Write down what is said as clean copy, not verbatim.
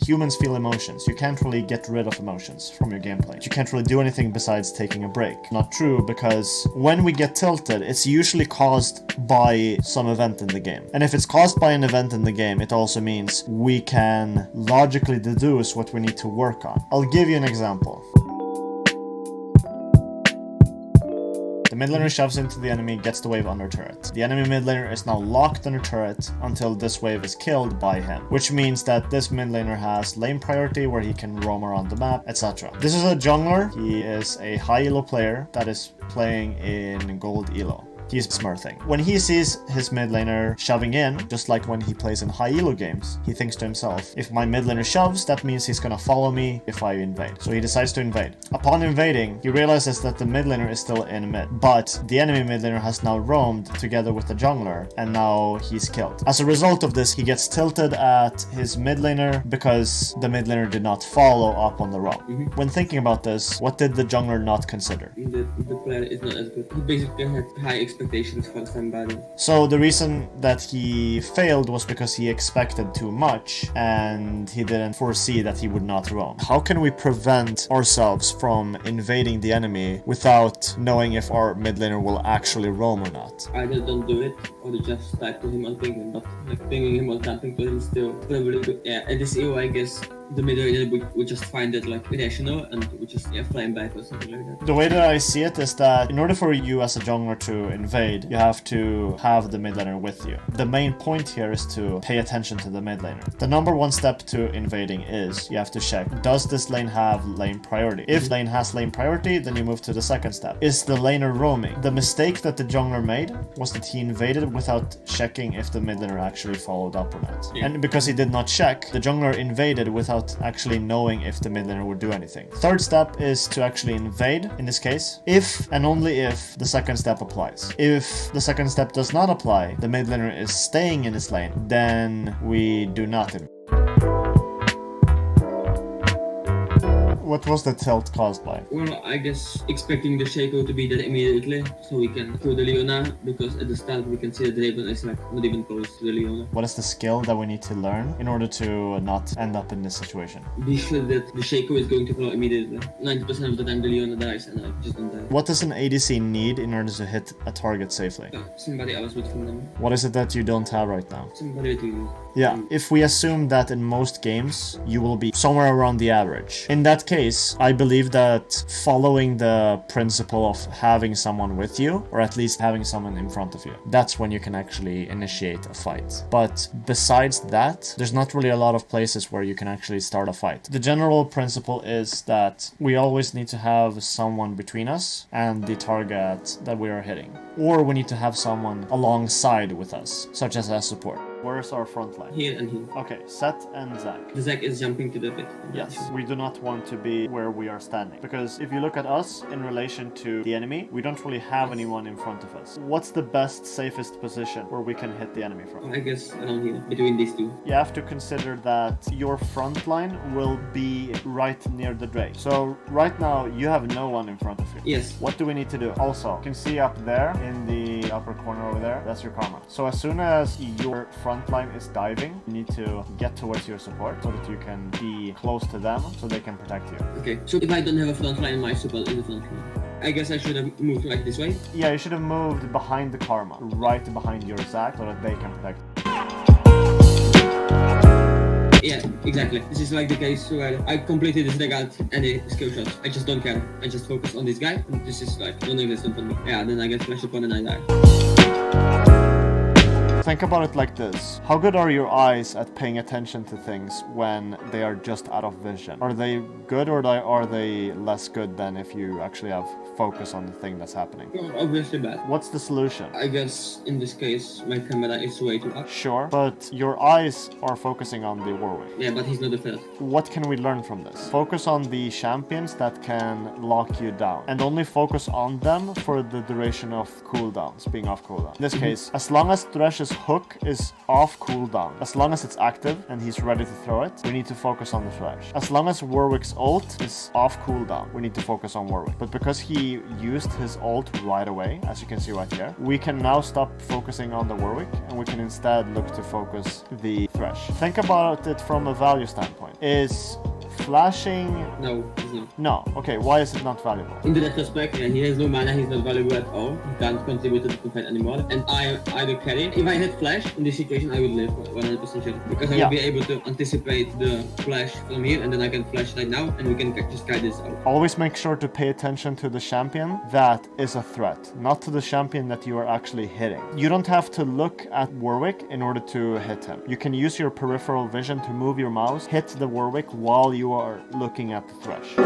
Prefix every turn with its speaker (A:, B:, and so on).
A: humans feel emotions. You can't really get rid of emotions from your gameplay. You can't really do anything besides taking a break. Not true, because when we get tilted, it's usually caused by some event in the game. And if it's caused by an event in the game, it also means we can logically deduce what we need to work on. I'll give you an example. The mid laner shoves into the enemy, gets the wave under turret. The enemy mid laner is now locked under turret until this wave is killed by him, which means that this mid laner has lane priority where he can roam around the map, etc. This is a jungler. He is a high elo player that is playing in gold elo. He's smurfing. When he sees his mid laner shoving in, just like when he plays in high elo games, he thinks to himself, if my mid laner shoves, that means he's gonna follow me if I invade. So he decides to invade. Upon invading, he realizes that the mid laner is still in mid, but the enemy mid laner has now roamed together with the jungler, and now he's killed. As a result of this, he gets tilted at his mid laner because the mid laner did not follow up on the roam. When thinking about this, what did the jungler not consider?
B: The player is not as good. He basically had high expectations for somebody.
A: So the reason that he failed was because he expected too much and he didn't foresee that he would not roam. How can we prevent ourselves from invading the enemy without knowing if our mid laner will actually roam or not?
B: Either don't do it or just type to him or ping him, but like pinging him or tapping to him still probably good. Yeah, at this EU I guess the mid laner would just find it like irrational and would just flame back or something like that.
A: The way that I see it is that in order for you as a jungler to invade, you have to have the mid laner with you. The main point here is to pay attention to the mid laner. The number one step to invading is you have to check, does this lane have lane priority? If lane has lane priority, then you move to the second step. Is the laner roaming? The mistake that the jungler made was that he invaded without checking if the mid laner actually followed up or not.
B: Yeah.
A: And because he did not check, the jungler invaded without actually knowing if the mid laner would do anything. Third step is to actually invade, in this case, if and only if the second step applies. If the second step does not apply, the mid laner is staying in his lane, then we do not invade. What was the tilt caused by?
B: Well, I guess expecting the Shaco to be there immediately so we can kill the Leona, because at the start we can see the Draven is like not even close to the Leona.
A: What is the skill that we need to learn in order to not end up in this situation?
B: Be sure that the Shaco is going to follow immediately. 90% of the time the Leona dies and I just don't die.
A: What does an ADC need in order to hit a target safely?
B: Somebody else would from them.
A: What is it that you don't have right now?
B: Somebody with you.
A: Yeah, if we assume that in most games you will be somewhere around the average. In that case, I believe that following the principle of having someone with you, or at least having someone in front of you, that's when you can actually initiate a fight. But besides that, there's not really a lot of places where you can actually start a fight. The general principle is that we always need to have someone between us and the target that we are hitting. Or we need to have someone alongside with us, such as a support. Where's our front line?
B: Here and here.
A: Okay, Seth and Zach.
B: The Zac is jumping to the pit.
A: Yes, we do not want to be where we are standing. Because if you look at us in relation to the enemy, we don't really have anyone in front of us. What's the best, safest position where we can hit the enemy from?
B: I guess around here, between these two.
A: You have to consider that your front line will be right near the Drake. So right now, you have no one in front of you.
B: Yes.
A: What do we need to do? Also, you can see up there in the upper corner over there, that's your karma. So as soon as your front line is diving, you need to get towards your support so that you can be close to them so they can protect you.
B: Okay, so if I don't have a front line, my support is the front line. I guess I should have moved like this way.
A: Yeah, you should have moved behind the karma, right behind your Zac so that they can protect you.
B: Yeah, exactly. This is like the case where I completely disregard any skill shots. I just don't care. I just focus on this guy, and this is like non-existent for me. Yeah, then I get flash upon and I die.
A: Think about it like this. How good are your eyes at paying attention to things when they are just out of vision? Are they good or are they less good than if you actually have focus on the thing that's happening?
B: Well, obviously bad.
A: What's the solution?
B: I guess in this case, my camera is way too up.
A: Sure, but your eyes are focusing on the Warwick.
B: Yeah, but he's not the third.
A: What can we learn from this? Focus on the champions that can lock you down and only focus on them for the duration of cooldowns, being off cooldown. In this case, as long as Thresh is hook is off cooldown. As long as it's active and he's ready to throw it, we need to focus on the Thresh. As long as Warwick's ult is off cooldown, we need to focus on Warwick. But because he used his ult right away, as you can see right here, we can now stop focusing on the Warwick and we can instead look to focus the Thresh. Think about it from a value standpoint. Is flashing...
B: No, he's not.
A: No. Okay, why is it not valuable?
B: In that respect, yeah, he has no mana, he's not valuable at all. He can't contribute to the fight anymore. And I the carry. If I had flash in this situation, I would live 100% sure. Because I would be able to anticipate the flash from here, and then I can flash right now, and we can just guide this out.
A: Always make sure to pay attention to the champion that is a threat, not to the champion that you are actually hitting. You don't have to look at Warwick in order to hit him. You can use your peripheral vision to move your mouse, hit the Warwick while you are looking at the Thresh.